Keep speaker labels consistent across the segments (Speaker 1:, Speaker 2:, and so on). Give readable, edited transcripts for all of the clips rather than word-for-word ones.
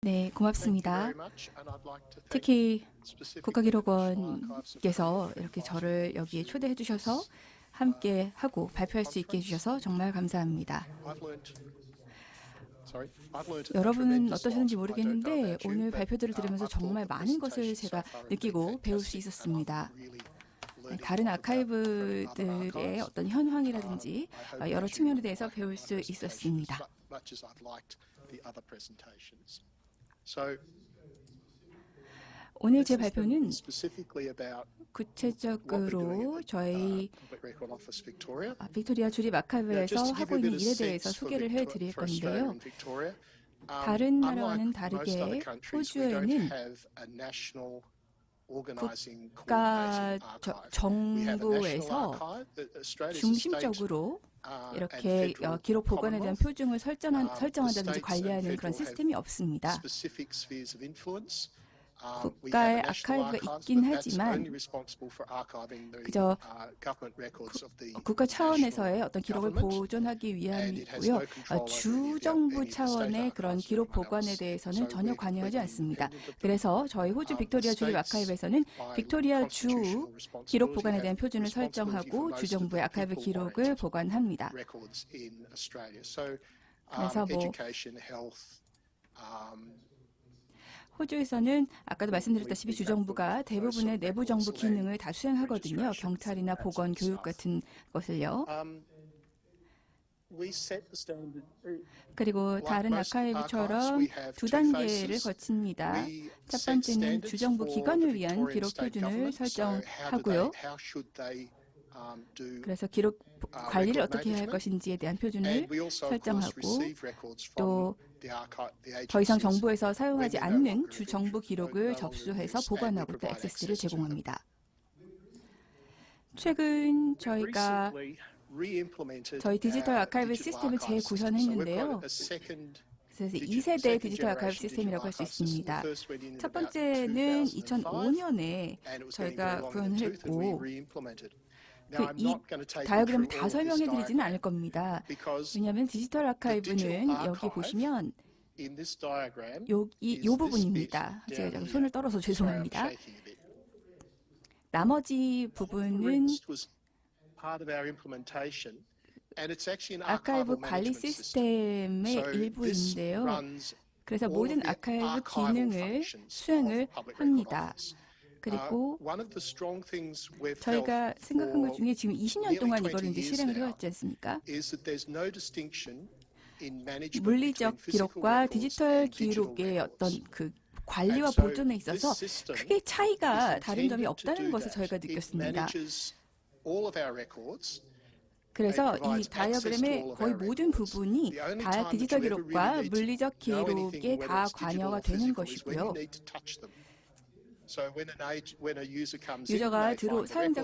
Speaker 1: 네, 고맙습니다. 특히 국가기록원께서 이렇게 저를 여기에 초대해 주셔서 함께 하고 발표할 수 있게 해주셔서 정말 감사합니다. 여러분은 어떠셨는지 모르겠는데 오늘 발표들을 들으면서 정말 많은 것을 제가 느끼고 배울 수 있었습니다. 다른 아카이브들의 어떤 현황이라든지 여러 측면에 대해서 배울 수 있었습니다. 오늘 제 발표는 구체적으로 저희 빅토리아 주립 아카이브에서 하고 있는 일에 대해서 소개를 해드릴 건데요. 다른 나라와는 다르게 호주에는 국가 정부에서 중심적으로 이렇게 기록 보관에 대한 표준을 설정한다든지 관리하는 그런 시스템이 없습니다. 국가의 아카이브가 있긴 하지만 그저 국가 차원에서의 어떤 기록을 보존하기 위함이고요. 주정부 차원의 그런 기록 보관에 대해서는 전혀 관여하지 않습니다. 그래서 저희 호주 빅토리아 주립 아카이브에서는 빅토리아 주 기록 보관에 대한 표준을 설정하고 주정부의 아카이브 기록을 보관합니다. 그래서 호주에서는 아까도 말씀드렸다시피 주정부가 대부분의 내부 정부 기능을 다 수행하거든요. 경찰이나 보건, 교육 같은 것을요. 그리고 다른 아카이브처럼 두 단계를 거칩니다. 첫 번째는 주정부 기관을 위한 기록 표준을 설정하고요. 그래서 기록 관리를 어떻게 해야 할 것인지에 대한 표준을 설정하고 또 더 이상 정부에서 사용하지 않는 주정부 기록을 접수해서 보관하고 또 액세스를 제공합니다. 최근 저희가 저희 디지털 아카이브 시스템을 재구현했는데요. 그래서 2세대 디지털 아카이브 시스템이라고 할 수 있습니다. 첫 번째는 2005년에 저희가 구현을 했고 이 다이어그램을 다 설명해 드리지는 않을 겁니다. 왜냐하면 디지털 아카이브는 여기 보시면 이 부분입니다. 제가 손을 떨어서 죄송합니다. 나머지 부분은 아카이브 관리 시스템의 일부인데요. 그래서 모든 아카이브 기능을 수행을 합니다. 그리고 저희가 생각한 것 중에 지금 20년 동안 이걸 이제 실행을 해왔지 않습니까? 물리적 기록과 디지털 기록의 어떤 그 관리와 보존에 있어서 크게 차이가 다른 점이 없다는 것을 저희가 느꼈습니다. 그래서 이 다이어그램의 거의 모든 부분이 다 디지털 기록과 물리적 기록에 다 관여가 되는 것이고요. 사용자가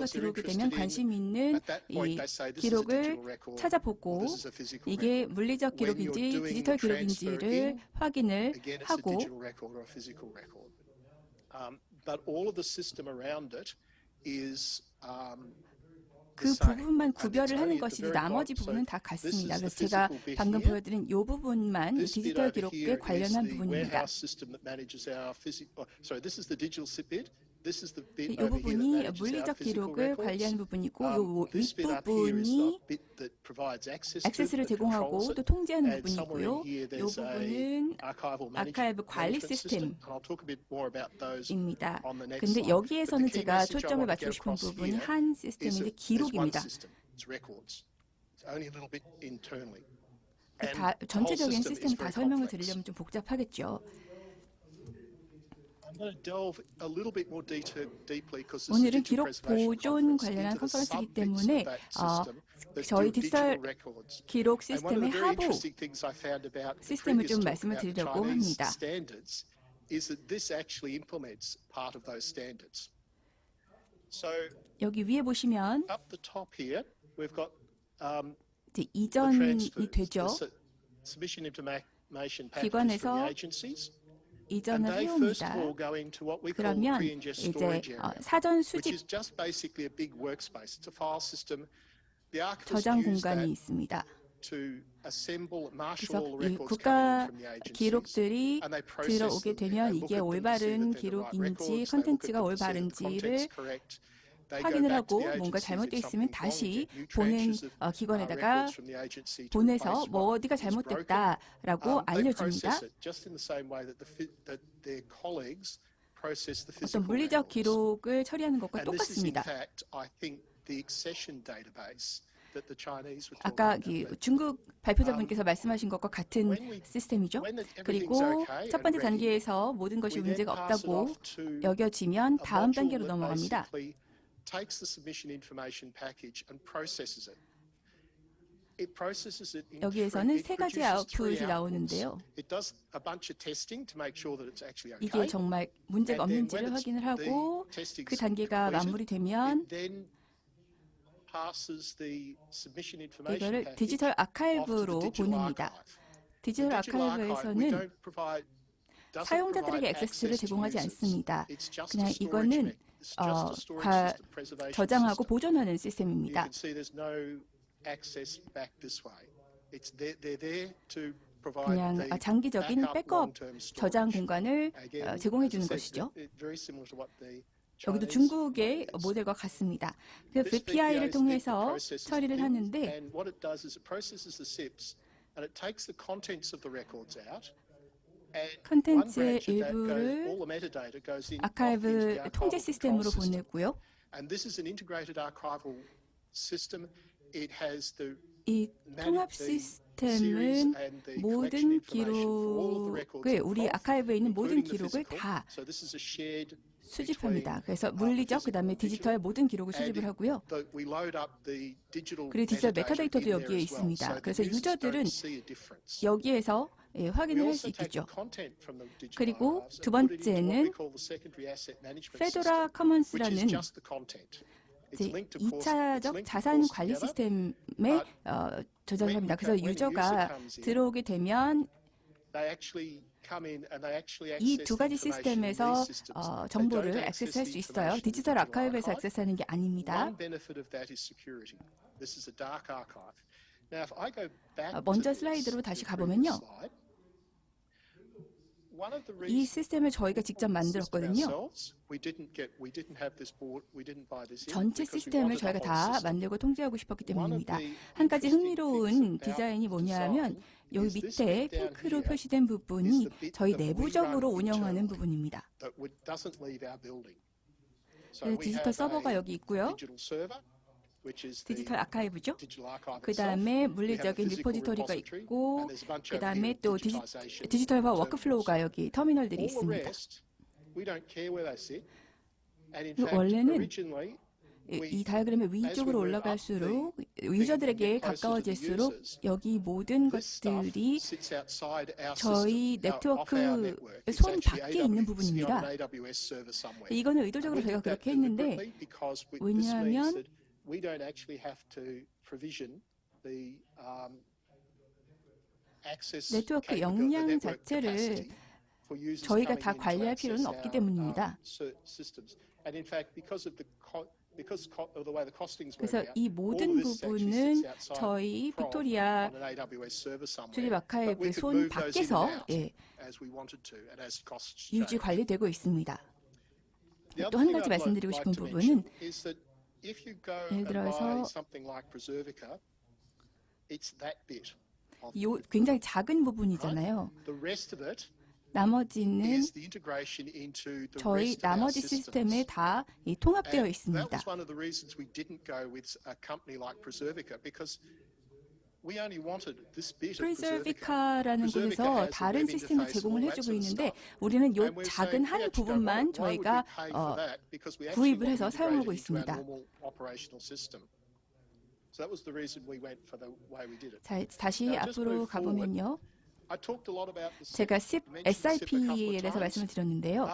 Speaker 1: 들어오게 되면 관심 있는 이 기록을 찾아보고 이게 물리적 기록인지 디지털 기록인지를 확인을 하고 그 부분만 구별을 하는 것이지 나머지 부분은 다 같습니다. 그래서 제가 방금 보여드린 이 부분만 디지털 기록에 관련한 부분입니다. 이 부분이 물리적 기록을 관리하는 부분이고 이 윗부분이 액세스를 제공하고 또 통제하는 부분이고요. 이 부분은 아카이브 관리 시스템입니다. 근데 여기에서는 제가 초점을 맞추고 싶은 부분이 한 시스템인데 기록입니다. 전체적인 시스템 다 설명을 드리려면 좀 복잡하겠죠. 오늘은 기록 보존 관련한 컨퍼런스이기 때문에 저희 디지털 기록 시스템의 하부 시스템을 좀 말씀을 드리려고 합니다. 여기 위에 보시면 이제 이전이 되죠. 기관에서 이전을 해옵니다. 그러면 이제 사전 수집 저장 공간이 있습니다. 그래서 이 국가 기록들이 들어오게 되면 이게 올바른 기록인지 컨텐츠가 올바른지를 확인을 하고 뭔가 잘못되어 있으면 다시 보는 기관에다가 보내서 뭐 어디가 잘못됐다라고 알려줍니다. 어떤 물리적 기록을 처리하는 것과 똑같습니다. 아까 중국 발표자분께서 말씀하신 것과 같은 시스템이죠. 그리고 첫 번째 단계에서 모든 것이 문제가 없다고 여겨지면 다음 단계로 넘어갑니다. 여기에서는 세 가지 아웃풋이 나오는데요. 이게 정말 문제가 없는지를 확인을 하고 그 단계가 마무리되면 이거를 디지털 아카이브로 보냅니다. 디지털 아카이브에서는 사용자들에게 액세스를 제공하지 않습니다. 그냥 이거는 저장하고 보존하는 시스템입니다. 그냥 장기적인 백업 저장 공간을 제공해 주는 것이죠. 여기도 중국의 모델과 같습니다. 그 VPI를 통해서 처리를 하는데 컨텐츠의 일부를 아카이브 통제 시스템으로 보내고요. 이 통합 시스템은 모든 기록을 우리 아카이브에 있는 모든 기록을 다 수집합니다. 그래서 물리적 그다음에 디지털 모든 기록을 수집을 하고요. 그리고 디지털 메타데이터도 여기에 있습니다. 그래서 유저들은 여기에서 확인을 할 수 있겠죠. 그리고 두 번째는 페도라 커먼스라는 2차적 자산 관리 시스템에 저장을 합니다. 그래서 유저가 들어오게 되면 이 두 가지 시스템에서 정보를 액세스할 수 있어요. 디지털 아카이브에서 액세스하는 게 아닙니다. 먼저 슬라이드로 다시 가보면요. 이 시스템을 저희가 직접 만들었거든요. 전체 시스템을 저희가 다 만들고 통제하고 싶었기 때문입니다. 한 가지 흥미로운 디자인이 뭐냐면 여기 밑에 핑크로 표시된 부분이 저희 내부적으로 운영하는 부분입니다. 디지털 서버가 여기 있고요. 디지털 아카이브죠. 그 다음에 물리적인 리포지토리가 있고 그 다음에 또 디지털화 워크플로우가 여기 터미널들이 있습니다. 원래는 이 다이어그램의 위쪽으로 올라갈수록 유저들에게 가까워질수록 여기 모든 것들이 저희 네트워크 손 밖에 있는 부분입니다. 이거는 의도적으로 저희가 그렇게 했는데 왜냐하면 네트워크 역량 자체를 저희가 다 관리할 필요는 없기 때문입니다. 그래서 이 모든 부분은 저희 빅토리아 출입 아카이브 손 밖에서 유지 관리되고 있습니다. 또 한 가지 말씀드리고 싶은 부분은 예를 들어서 굉장히 작은 부분이잖아요. 나머지는 저희 나머지 시스템에 다 통합되어 있습니다. 프리저비카라는 곳에서 다른 시스템을 제공을 해주고 있는데 우리는 이 작은 한 부분만 저희가 구입을 해서 사용하고 있습니다. 자, 다시 앞으로 가보면요. 제가 SIP에 대해서 말씀을 드렸는데요.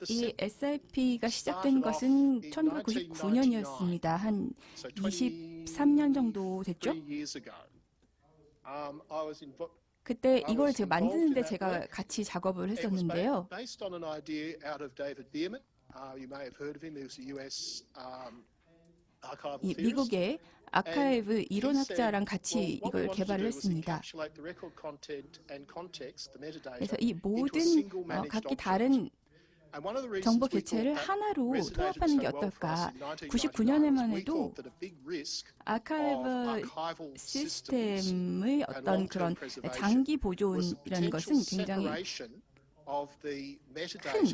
Speaker 1: 이 SIP가 시작된 것은 1999년이었습니다. 한 23년 정도 됐죠? 그때 이걸 제가 만드는데 제가 같이 작업을 했었는데요. 이 미국의 아카이브 이론학자랑 같이 이걸 개발을 했습니다. 그래서 이 모든 각기 다른 정보 개체를 하나로 통합하는 게 어떨까? 99년에만 해도 아카이브 시스템의 어떤 그런 장기 보존이라는 것은 굉장히 큰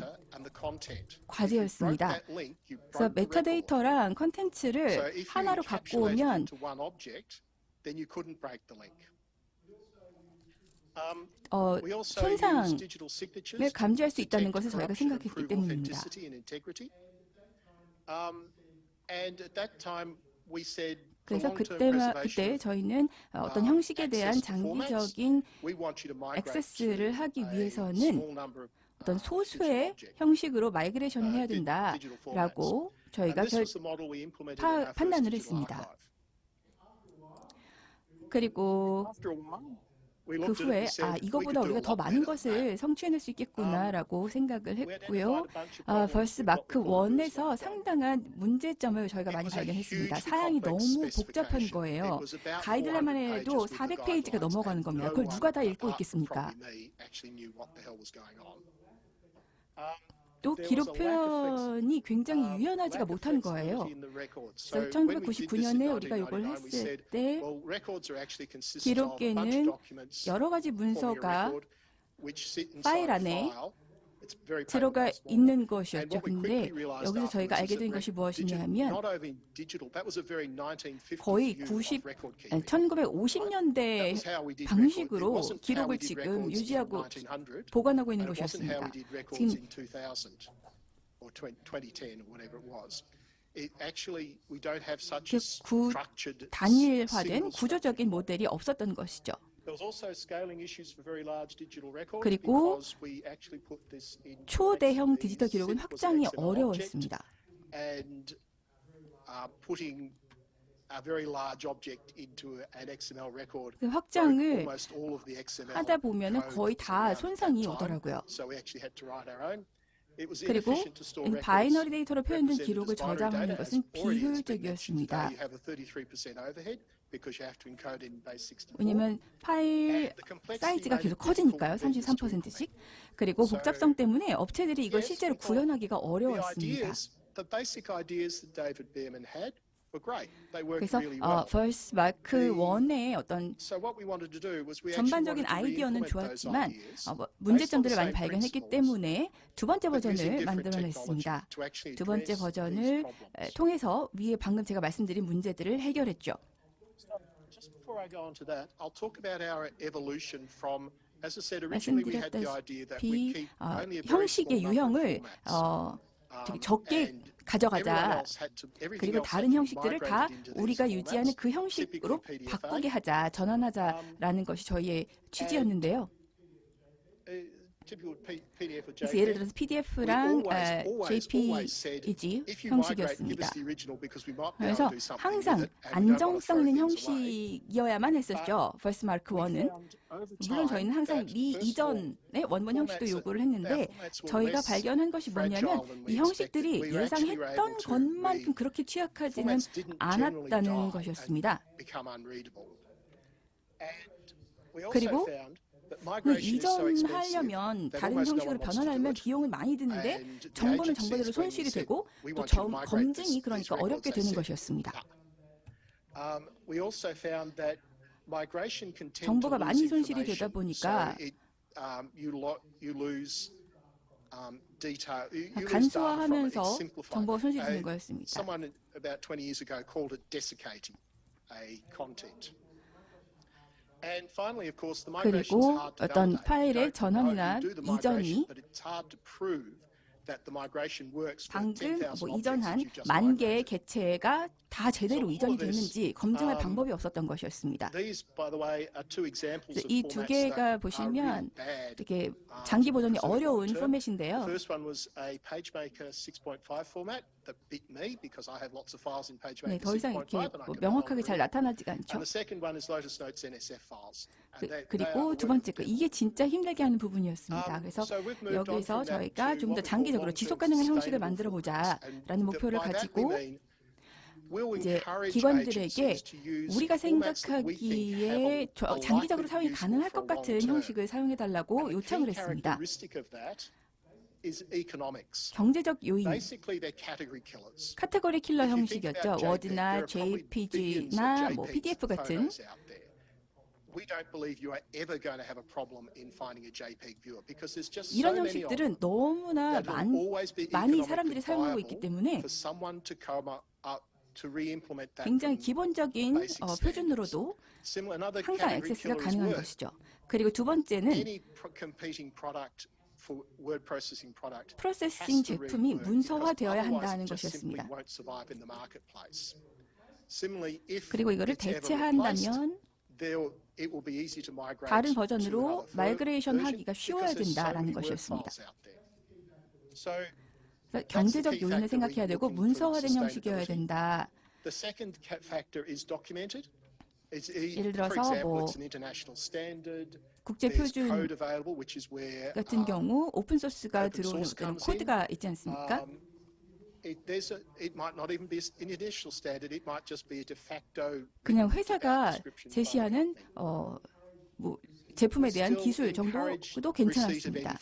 Speaker 1: 과제였습니다. 그래서 메타데이터랑 컨텐츠를 하나로 갖고 오면 손상을 감지할 수 있다는 것을 저희가 생각했기 때문입니다. 그래서 그때 저희는 어떤 형식에 대한 장기적인 액세스를 하기 위해서는 어떤 소수의 형식으로 마이그레이션을 해야 된다라고 저희가 판단을 했습니다. 그리고 그 후에 이거보다 우리가 더 많은 것을 성취해낼 수 있겠구나라고 생각을 했고요. 벌스 마크 1에서 상당한 문제점을 저희가 많이 발견했습니다. 사양이 너무 복잡한 거예요. 가이드라인만 해도 400페이지가 넘어가는 겁니다. 그걸 누가 다 읽고 있겠습니까? 또 기록 표현이 굉장히 유연하지가 못한 거예요. 그래서 1999년에 우리가 이걸 했을 때 기록에는 여러 가지 문서가 파일 안에 들어가 있는 것이었죠. 근데 여기서 저희가 알게 된 것이 무엇이냐면 거의 1950년대 방식으로 기록을 지금 유지하고 보관하고 있는 것이었습니다. 지금 단일화된 구조적인 모델이 없었던 것이죠. 그리고 초대형 디지털 기록은 확장이 어려웠습니다. 그 확장을 하다 보면 거의 다 손상이 오더라고요. 그리고 바이너리 데이터로 표현된 기록을 저장하는 것은 비효율적이었습니다. 왜냐하면 파일 사이즈가 계속 커지니까요. 33%씩. 그리고 복잡성 때문에 업체들이 이걸 실제로 구현하기가 어려웠습니다. 그래서 벌스 마크 1의 어떤 전반적인 아이디어는 좋았지만 문제점들을 많이 발견했기 때문에 두 번째 버전을 만들어냈습니다. 두 번째 버전을 통해서 위에 방금 제가 말씀드린 문제들을 해결했죠. 말씀드렸다시피 형식의 유형을 되게 적게 가져가자. 그리고 다른 형식들을 다 우리가 유지하는 그 형식으로 바꾸게 하자, 전환하자라는 것이 저희의 취지였는데요. 그래서 예를 들어서 PDF랑 JPEG 형식이었습니다. 그래서 항상 안정성 있는 형식이어야만 했었죠. 벌스 마크 1은. 물론 저희는 항상 이전의 원본 형식도 요구를 했는데 저희가 발견한 것이 뭐냐면 이 형식들이 예상했던 것만큼 그렇게 취약하지는 않았다는 것이었습니다. 그리고 이전하려면 다른 형식으로 변환하려면 비용은 많이 드는데 정보는 정보대로 손실이 되고 또 검증이 그러니까 어렵게 되는 것이었습니다. 정보가 많이 손실이 되다 보니까 간소화하면서 정보가 손실이 되는 거였습니다. 그리고 어떤 파일의 전환이나 이전이 방금 이전한 10,000개의 개체가 다 제대로 이전이 됐는지 검증할 방법이 없었던 것이었습니다. 이 두 개가 보시면 되게 장기 보존이 어려운 포맷인데요. 네, 더 이상 이렇게 명확하게 잘 나타나지가 않죠. 그리고 두 번째 거, 이게 진짜 힘들게 하는 부분이었습니다. 그래서 여기서 저희가 좀 더 장기적으로 지속 가능한 형식을 만들어 보자라는 목표를 가지고 이제 기관들에게 우리가 생각하기에 장기적으로 사용이 가능할 것 같은 형식을 사용해달라고 요청을 했습니다. 경제적 요인, 카테고리 킬러 형식이었죠. 워드나 JPG나 뭐 PDF 같은. 이런 형식들은 너무나 많이 사람들이 사용하고 있기 때문에 굉장히 기본적인 표준으로도 항상 액세스가 가능한 것이죠. 그리고 두 번째는 프로세싱 제품이 문서화되어야 한다는 것이었습니다. 그리고 이거를 대체한다면 다른 버전으로 마이그레이션 하기가 쉬워야 된다라는 것이었습니다. 그래서 경제적 요인을 생각해야 되고 문서화된 형식이어야 된다. 예를 들어서 뭐 국제 표준 같은 경우 오픈 소스가 들어오는 어떤 코드가 있지 않습니까? 그냥 회사가 제시하는 뭐 제품에 대한 기술 정도도 괜찮았습니다.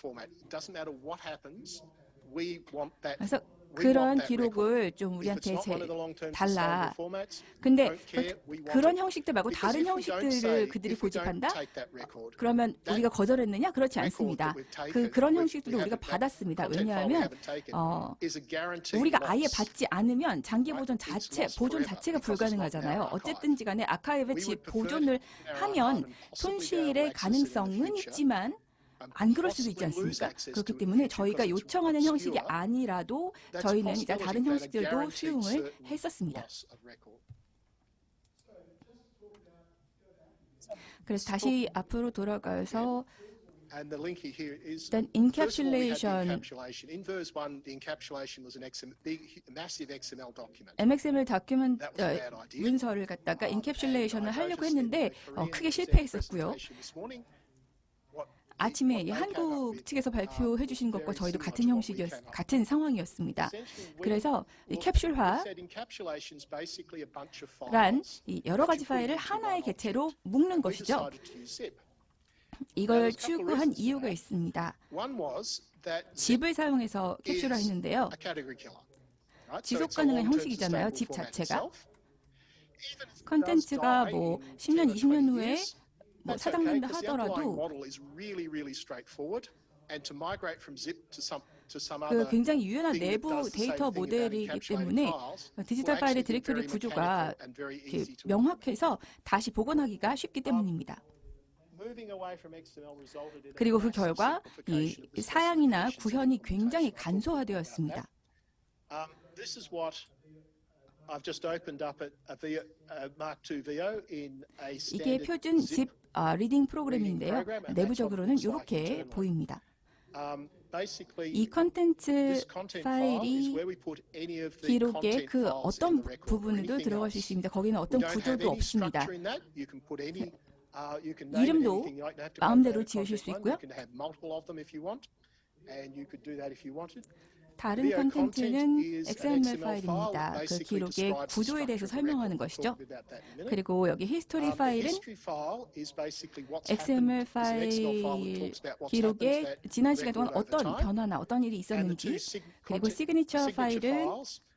Speaker 1: 그래서 그런 기록을 좀 우리한테 달라. 근데 그런 형식들 말고 다른 형식들을 그들이 고집한다? 그러면 우리가 거절했느냐? 그렇지 않습니다. 그런 형식들도 우리가 받았습니다. 왜냐하면 우리가 아예 받지 않으면 장기 보존 자체가 불가능하잖아요. 어쨌든지 간에 아카이브에 보존을 하면 손실의 가능성은 있지만 안 그럴 수도 있지 않습니까? 그렇기 때문에 저희가 요청하는 형식이 아니라도 저희는 이제 다른 형식들도 수용을 했었습니다. 그래서 다시 앞으로 돌아가서 일단 인캡슐레이션, MXML 문서를 갖다가 인캡슐레이션을 하려고 했는데 크게 실패했었고요. 아침에 한국 측에서 발표해 주신 것과 저희도 같은 상황이었습니다. 그래서 이 캡슐화란 여러 가지 파일을 하나의 객체로 묶는 것이죠. 이걸 추구한 이유가 있습니다. 짚을 사용해서 캡슐화했는데요. 지속 가능한 형식이잖아요. 짚 자체가. 컨텐츠가 뭐 10년, 20년 후에 사장된다 하더라도 굉장히 유연한 내부 데이터 모델이기 때문에 디지털 파일의 디렉토리 구조가 명확해서 다시 복원하기가 쉽기 때문입니다. 그리고 그 결과 이 사양이나 구현이 굉장히 간소화되었습니다. 이게 표준 짚 리딩 프로그램인데요. 내부적으로는 이렇게 보입니다. 이 컨텐츠 파일이 기록의 그 어떤 부분에도 들어갈 수 있습니다. 거기는 어떤 구조도 없습니다. 이름도 마음대로 지으실 수 있고요. 다른 컨텐츠는 XML 파일입니다. 그 기록의 구조에 대해서 설명하는 것이죠. 그리고 여기 히스토리 파일은 XML 파일 기록에 지난 시간 동안 어떤 변화나 어떤 일이 있었는지, 그리고 시그니처 파일은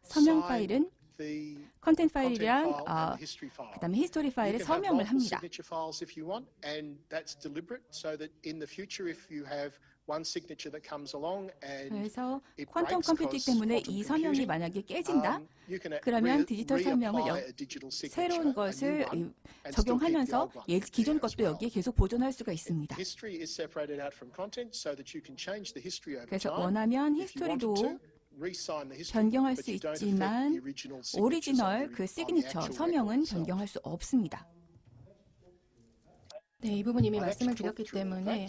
Speaker 1: 서명 파일은 컨텐츠 파일이랑 그다음에 히스토리 파일에 서명을 합니다. 그래서 쿼텀 컴퓨팅 때문에 이 서명이 만약에 깨진다? 그러면 디지털 서명을 새로운 것을 적용하면서 기존 것도 여기에 계속 보존할 수가 있습니다. 그래서 원하면 히스토리도 변경할 수 있지만 오리지널 그 시그니처 서명은 변경할 수 없습니다.
Speaker 2: 네, 이 부분 이미 말씀을 드렸기 때문에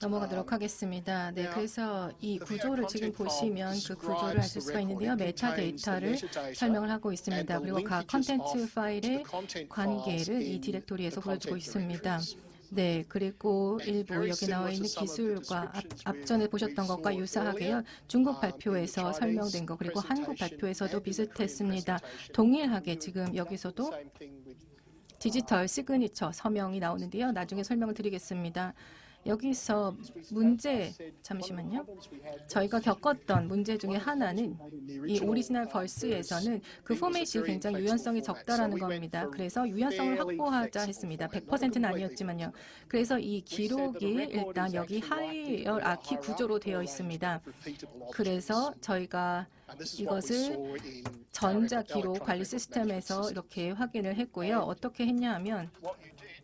Speaker 2: 넘어가도록 하겠습니다. 네, 그래서 이 구조를 지금 보시면 그 구조를 아실 수가 있는데요. 메타데이터를 설명을 하고 있습니다. 그리고 각 컨텐츠 파일의 관계를 이 디렉토리에서 보여주고 있습니다. 네, 그리고 일부 여기 나와 있는 기술과 앞전에 보셨던 것과 유사하게요. 중국 발표에서 설명된 거 그리고 한국 발표에서도 비슷했습니다. 동일하게 지금 여기서도 디지털 시그니처 서명이 나오는데요. 나중에 설명을 드리겠습니다. 여기서 문제, 잠시만요. 저희가 겪었던 문제 중에 하나는 이 오리지널 벌스에서는 그 포맷이 굉장히 유연성이 적다라는 겁니다. 그래서 유연성을 확보하자 했습니다. 100%는 아니었지만요. 그래서 이 기록이 일단 여기 하이어라키 구조로 되어 있습니다. 그래서 저희가 이것을 전자기록 관리 시스템에서 이렇게 확인을 했고요. 어떻게 했냐 하면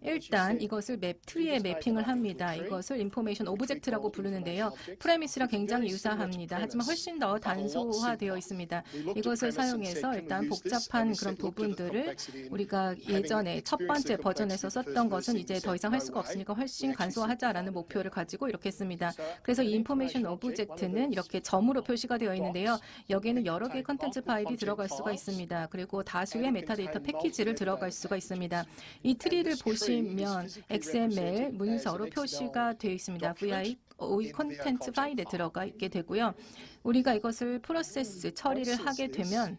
Speaker 2: 일단 이것을 트리에 매핑을 합니다. 이것을 인포메이션 오브젝트라고 부르는데요. 프레미스랑 굉장히 유사합니다. 하지만 훨씬 더 단소화되어 있습니다. 이것을 사용해서 일단 복잡한 그런 부분들을 우리가 예전에 첫 번째 버전에서 썼던 것은 이제 더 이상 할 수가 없으니까 훨씬 간소화하자라는 목표를 가지고 이렇게 했습니다. 그래서 이 인포메이션 오브젝트는 이렇게 점으로 표시가 되어 있는데요. 여기에는 여러 개의 컨텐츠 파일이 들어갈 수가 있습니다. 그리고 다수의 메타데이터 패키지를 들어갈 수가 있습니다. 이 트리를 보시면 XML 문서로 표시가 되어 있습니다. VI 컨텐츠 파일에 들어가 있게 되고요. 우리가 이것을 프로세스 처리를 하게 되면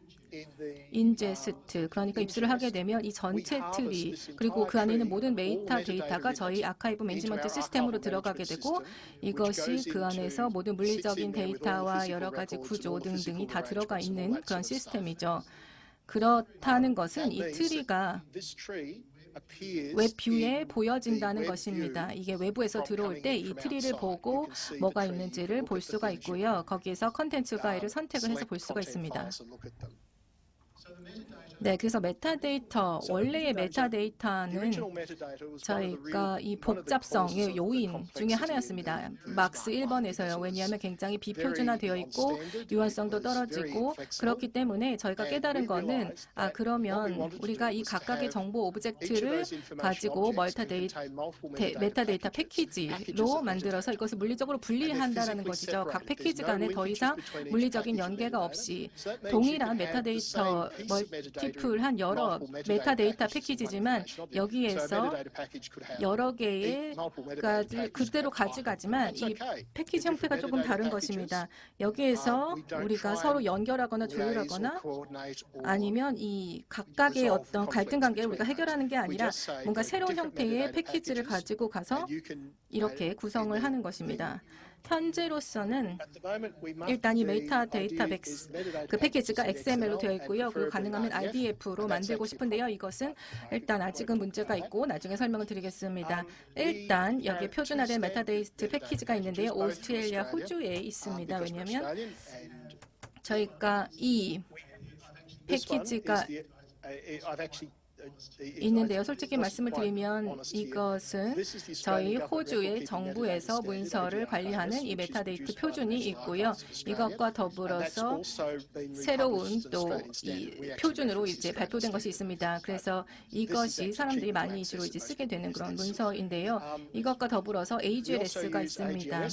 Speaker 2: 인제스트, 그러니까 입수를 하게 되면 이 전체 트리 그리고 그 안에 있는 모든 메타 데이터가 저희 아카이브 매니지먼트 시스템으로 들어가게 되고 이것이 그 안에서 모든 물리적인 데이터와 여러 가지 구조 등등이 다 들어가 있는 그런 시스템이죠. 그렇다는 것은 이 트리가 웹뷰에 보여진다는 것입니다. 이게 외부에서 들어올 때 이 트리를 보고 뭐가 있는지를 볼 수가 있고요. 거기에서 컨텐츠 파일을 선택을 해서 볼 수가 있습니다. 네, 그래서 메타데이터, 원래의 메타데이터는 저희가 이 복잡성의 요인 중에 하나였습니다. 막스 1번에서요. 왜냐하면 굉장히 비표준화되어 있고 유연성도 떨어지고 그렇기 때문에 저희가 깨달은 거는 그러면 우리가 이 각각의 정보 오브젝트를 가지고 메타데이터 패키지로 만들어서 이것을 물리적으로 분리한다는 것이죠. 각 패키지 간에 더 이상 물리적인 연계가 없이 동일한 메타데이터 멀티플한 여러 메타데이터 패키지지만 여기에서 여러 개의 그대로 가져가지만 이 패키지 형태가 조금 다른 것입니다. 여기에서 우리가 서로 연결하거나 조율하거나 아니면 이 각각의 어떤 갈등 관계를 우리가 해결하는 게 아니라 뭔가 새로운 형태의 패키지를 가지고 가서 이렇게 구성을 하는 것입니다. 현재로서는 일단 이 메타데이터백스 그 패키지가 XML로 되어 있고요. 그리고 가능하면 RDF로 만들고 싶은데요. 이것은 일단 아직은 문제가 있고 나중에 설명을 드리겠습니다. 일단 여기 표준화된 메타데이터 패키지가 있는데요. 오스트레일리아, 호주에 있습니다. 왜냐하면 저희가 이 패키지가 있는데요. 솔직히 말씀을 드리면 이것은 저희 호주의 정부에서 문서를 관리하는 이 메타데이터 표준이 있고요. 이것과 더불어서 새로운 또 이 표준으로 이제 발표된 것이 있습니다. 그래서 이것이 사람들이 많이 주로 이제 쓰게 되는 그런 문서인데요. 이것과 더불어서 AGLS가 있습니다.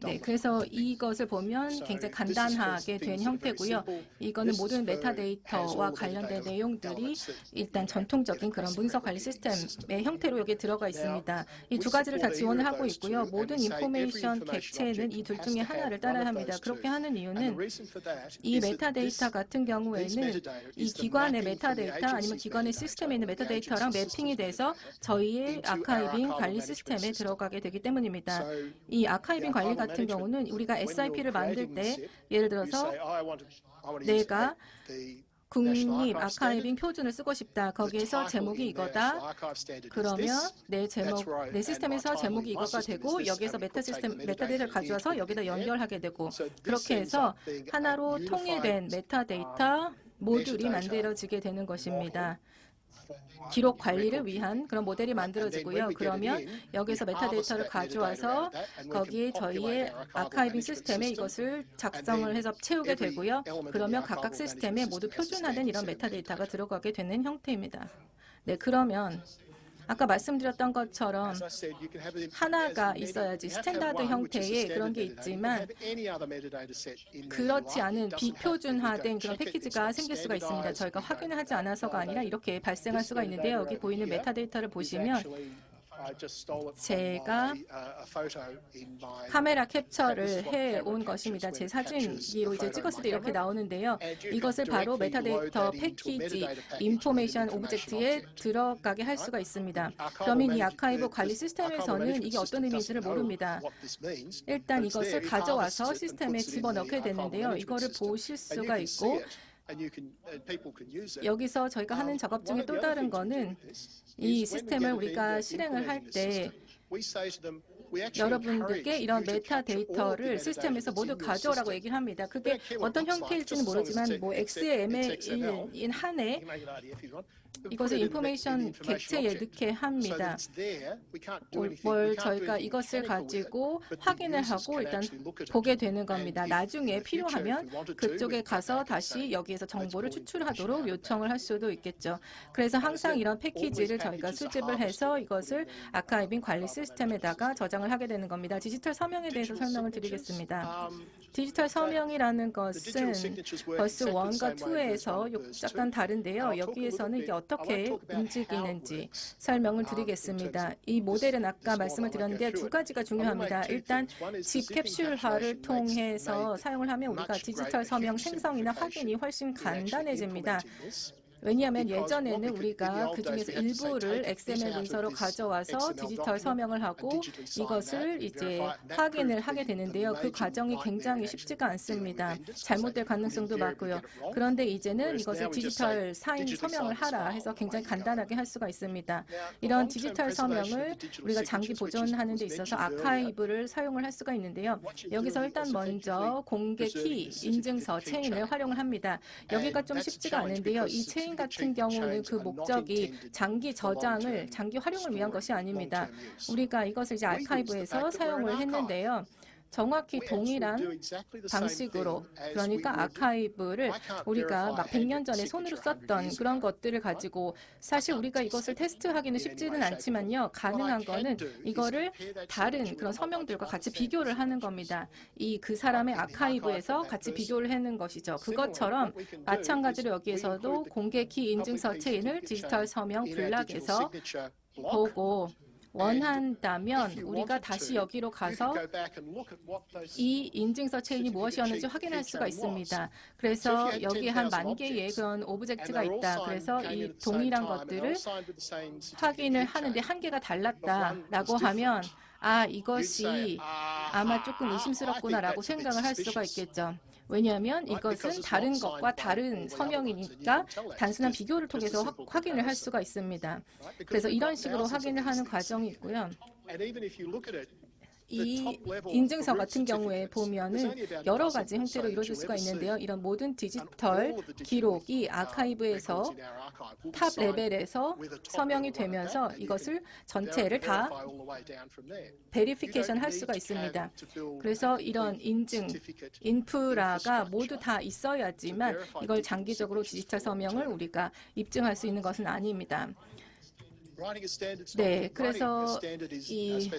Speaker 2: 네, 그래서 이것을 보면 굉장히 간단하게 된 형태고요. 이거는 모든 메타데이터와 관련된 내용들이 일단 전통적인 그런 문서 관리 시스템의 형태로 여기에 들어가 있습니다. 이 두 가지를 다 지원을 하고 있고요. 모든 인포메이션 객체는 이 둘 중에 하나를 따라야 합니다. 그렇게 하는 이유는 이 메타데이터 같은 경우에는 이 기관의 메타데이터 아니면 기관의 시스템에 있는 메타데이터랑 매핑이 돼서 저희의 아카이빙 관리 시스템에 들어가게 되기 때문입니다. 이 아카이빙 관리 같은 경우는 우리가 SIP를 만들 때 예를 들어서 내가 국립 아카이빙 표준을 쓰고 싶다. 거기에서 제목이 이거다. 그러면 내 시스템에서 제목이 이거가 되고 여기에서 메타데이터를 가져와서 여기다 연결하게 되고 그렇게 해서 하나로 통일된 메타데이터 모듈이 만들어지게 되는 것입니다. 기록 관리를 위한 그런 모델이 만들어지고요. 그러면 여기서 메타데이터를 가져와서 거기에 저희의 아카이빙 시스템에 이것을 작성을 해서 채우게 되고요. 그러면 각각 시스템에 모두 표준화된 이런 메타데이터가 들어가게 되는 형태입니다. 네, 그러면 아까 말씀드렸던 것처럼 하나가 있어야지 스탠다드 형태의 그런 게 있지만 그렇지 않은 비표준화된 그런 패키지가 생길 수가 있습니다. 저희가 확인을 하지 않아서가 아니라 이렇게 발생할 수가 있는데요. 여기 보이는 메타데이터를 보시면 제가 카메라 캡처를 해온 것입니다. 제 사진기로 이제 찍었을 때 이렇게 나오는데요. 이것을 바로 메타데이터 패키지, 인포메이션 오브젝트에 들어가게 할 수가 있습니다. 그러면 이 아카이브 관리 시스템에서는 이게 어떤 의미인지를 모릅니다. 일단 이것을 가져와서 시스템에 집어넣게 되는데요. 이거를 보실 수가 있고, 여기서 저희가 하는 작업 중에 또 다른 거는 이 시스템을 우리가 실행을 할 때 여러분들께 이런 메타데이터를 시스템에서 모두 가져오라고 얘기를 합니다. 그게 어떤 형태일지는 모르지만 뭐 XML인 한에 이것을 인포메이션 객체에 넣게 합니다. 저희가 이것을 가지고 확인을 하고 일단 보게 되는 겁니다. 나중에 필요하면 그쪽에 가서 다시 여기에서 정보를 추출하도록 요청을 할 수도 있겠죠. 그래서 항상 이런 패키지를 저희가 수집을 해서 이것을 아카이빙 관리 시스템에다가 저장을 하게 되는 겁니다. 디지털 서명에 대해서 설명을 드리겠습니다. 디지털 서명이라는 것은 버스 1과 2에서 약간 다른데요. 여기에서는 이게 어떻게 움직이는지 설명을 드리겠습니다. 이 모델은 아까 말씀을 드렸는데 두 가지가 중요합니다. 일단 집 캡슐화를 통해서 사용을 하면 우리가 디지털 서명 생성이나 확인이 훨씬 간단해집니다. 왜냐하면 예전에는 우리가 그중에서 일부를 XML 문서로 가져와서 디지털 서명을 하고 이것을 이제 확인을 하게 되는데요. 그 과정이 굉장히 쉽지가 않습니다. 잘못될 가능성도 많고요. 그런데 이제는 이것을 디지털 사인 서명을 하라 해서 굉장히 간단하게 할 수가 있습니다. 이런 디지털 서명을 우리가 장기 보존하는 데 있어서 아카이브를 사용을 할 수가 있는데요. 여기서 일단 먼저 공개 키, 인증서, 체인을 활용을 합니다. 여기가 좀 쉽지가 않은데요. 이 체인 같은 경우는 그 목적이 장기 저장을, 장기 활용을 위한 것이 아닙니다. 우리가 이것을 이제 아카이브에서 사용을 했는데요. 정확히 동일한 방식으로, 그러니까 아카이브를 우리가 막 100년 전에 손으로 썼던 그런 것들을 가지고, 사실 우리가 이것을 테스트하기는 쉽지는 않지만요. 가능한 거는 이거를 다른 그런 서명들과 같이 비교를 하는 겁니다. 그 사람의 아카이브에서 같이 비교를 하는 것이죠. 그것처럼 마찬가지로 여기에서도 공개키 인증서 체인을 디지털 서명 블락에서 보고 원한다면 우리가 다시 여기로 가서 이 인증서 체인이 무엇이었는지 확인할 수가 있습니다. 그래서 여기에 한 10,000개의 그런 오브젝트가 있다. 그래서 이 동일한 것들을 확인을 하는데 한 개가 달랐다라고 하면 이것이 아마 조금 의심스럽구나라고 생각을 할 수가 있겠죠. 왜냐하면 이것은 다른 것과 다른 서명이니까 단순한 비교를 통해서 확인을 할 수가 있습니다. 그래서 이런 식으로 확인을 하는 과정이 있고요. 이 인증서 같은 경우에 보면은 여러 가지 형태로 이루어질 수가 있는데요. 이런 모든 디지털 기록이 아카이브에서 탑 레벨에서 서명이 되면서 이것을 전체를 다 베리피케이션 할 수가 있습니다. 그래서 이런 인증, 인프라가 모두 다 있어야지만 이걸 장기적으로 디지털 서명을 우리가 입증할 수 있는 것은 아닙니다. 네, 그래서 이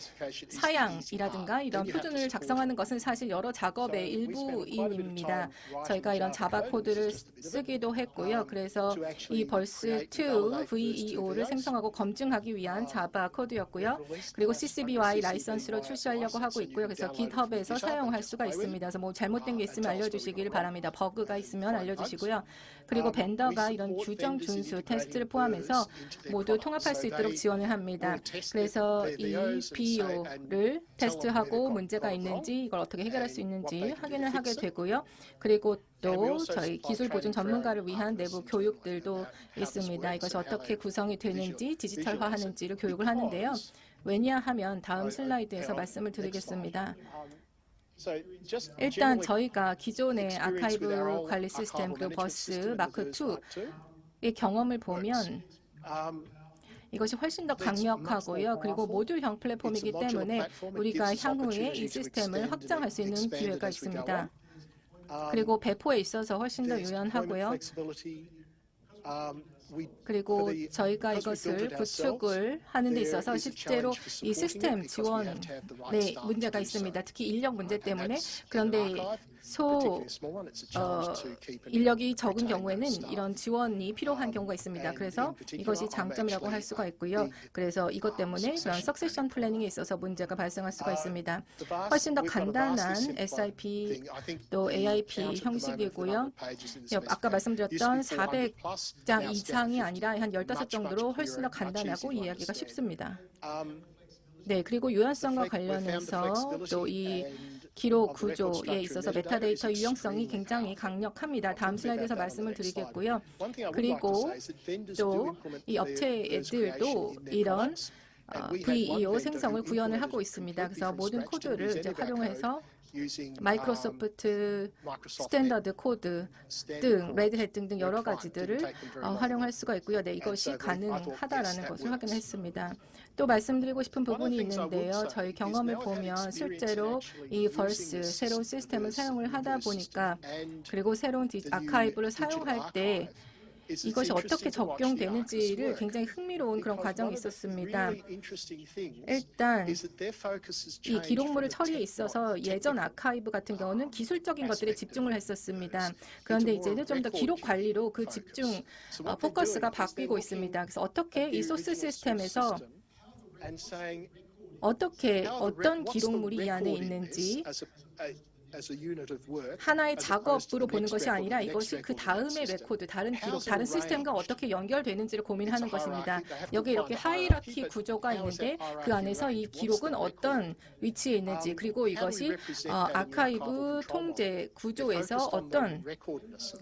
Speaker 2: 사양이라든가 이런 표준을 작성하는 것은 사실 여러 작업의 일부입니다. 저희가 이런 자바 코드를 쓰기도 했고요. 그래서 이 벌스2 VEO를 생성하고 검증하기 위한 자바 코드였고요. 그리고 CCBY 라이선스로 출시하려고 하고 있고요. 그래서 GitHub에서 사용할 수가 있습니다. 그래서 뭐 잘못된 게 있으면 알려주시길 바랍니다. 버그가 있으면 알려주시고요. 그리고 벤더가 이런 규정 준수 테스트를 포함해서 모두 통합할 수 있도록 지원을 합니다. 그래서 이 BO를 테스트하고 문제가 있는지 이걸 어떻게 해결할 수 있는지 확인을 하게 되고요. 그리고 또 저희 기술 보존 전문가를 위한 내부 교육들도 있습니다. 이것이 어떻게 구성이 되는지 디지털화하는지를 교육을 하는데요. 왜냐하면 다음 슬라이드에서 말씀을 드리겠습니다. 일단 저희가 기존의 아카이브 관리 시스템 그리고 버스 마크 2의 경험을 보면 이것이 훨씬 더 강력하고요. 그리고 모듈형 플랫폼이기 때문에 우리가 향후에 이 시스템을 확장할 수 있는 기회가 있습니다. 그리고 배포에 있어서 훨씬 더 유연하고요. 그리고 저희가 이것을 구축을 하는 데 있어서 실제로 이 시스템 지원에 문제가 있습니다. 특히 인력 문제 때문에. 그런데 인력이 적은 경우에는 이런 지원이 필요한 경우가 있습니다. 그래서 이것이 장점이라고 할 수가 있고요. 그래서 이것 때문에 그런 석세션 플래닝에 있어서 문제가 발생할 수가 있습니다. 훨씬 더 간단한 SIP 또 AIP 형식이고요. 아까 말씀드렸던 400장 이상이 아니라 한 15 정도로 훨씬 더 간단하고 이해하기가 쉽습니다. 네, 그리고 유연성과 관련해서 또 이 기록 구조에 있어서 메타데이터 유용성이 굉장히 강력합니다. 다음 슬라이드에서 말씀을 드리겠고요. 그리고 또 이 업체들도 이런 VEO 생성을 구현을 하고 있습니다. 그래서 모든 코드를 이제 활용해서 마이크로소프트 스탠더드 코드 등 레드햇 등등 여러 가지들을 활용할 수가 있고요. 네, 이것이 가능하다라는 것을 확인했습니다. 또 말씀드리고 싶은 부분이 있는데요. 저희 경험을 보면 실제로 이 벌스 새로운 시스템을 사용을 하다 보니까 그리고 새로운 아카이브를 사용할 때 이것이 어떻게 적용되는지를 굉장히 흥미로운 그런 과정이 있었습니다. 일단 이 기록물을 처리에 있어서 예전 아카이브 같은 경우는 기술적인 것들에 집중을 했었습니다. 그런데 이제는 좀 더 기록 관리로 그 집중 포커스가 바뀌고 있습니다. 그래서 어떻게 이 소스 시스템에서 어떻게 어떤 기록물이 이 안에 있는지 하나의 작업으로 보는 것이 아니라 이것이 그 다음의 레코드, 다른 기록, 다른 시스템과 어떻게 연결되는지를 고민하는 것입니다. 여기 이렇게 하이라키 구조가 있는데 그 안에서 이 기록은 어떤 위치에 있는지 그리고 이것이 아카이브 통제 구조에서 어떤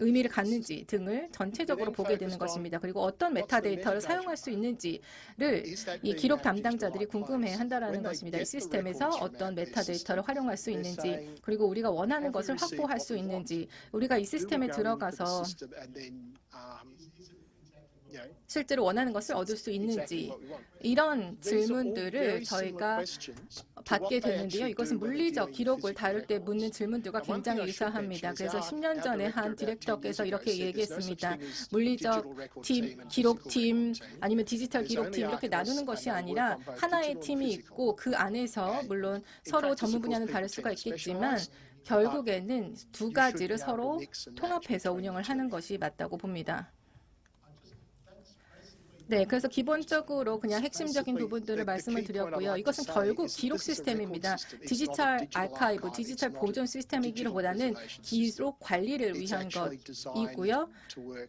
Speaker 2: 의미를 갖는지 등을 전체적으로 보게 되는 것입니다. 그리고 어떤 메타데이터를 사용할 수 있는지를 이 기록 담당자들이 궁금해한다라는 것입니다. 이 시스템에서 어떤 메타데이터를 활용할 수 있는지 그리고 우리가 원하는 것을 확보할 수 있는지 우리가 이 시스템에 들어가서 실제로 원하는 것을 얻을 수 있는지 이런 질문들을 저희가 받게 되는데요. 이것은 물리적 기록을 다룰 때 묻는 질문들과 굉장히 유사합니다. 그래서 10년 전에 한 디렉터께서 이렇게 얘기했습니다. 물리적 팀, 기록팀 아니면 디지털 기록팀 이렇게 나누는 것이 아니라 하나의 팀이 있고 그 안에서 물론 서로 전문 분야는 다를 수가 있겠지만 결국에는 두 가지를 서로 통합해서 운영을 하는 것이 맞다고 봅니다. 네, 그래서 기본적으로 그냥 핵심적인 부분들을 말씀을 드렸고요. 이것은 결국 기록 시스템입니다. 디지털 아카이브, 디지털 보존 시스템이기보다는 기록 관리를 위한 것이고요.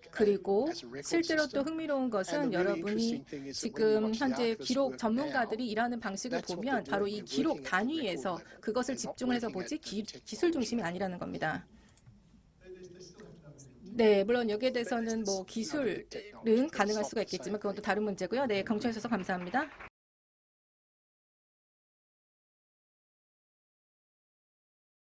Speaker 2: 그리고 실제로 또 흥미로운 것은 여러분이 지금 현재 기록 전문가들이 일하는 방식을 보면 바로 이 기록 단위에서 그것을 집중을 해서 보지 기술 중심이 아니라는 겁니다. 네, 물론 여기에 대해서는 뭐 기술은 가능할 수가 있겠지만 그건 또 다른 문제고요. 네, 강추해 주셔서 감사합니다.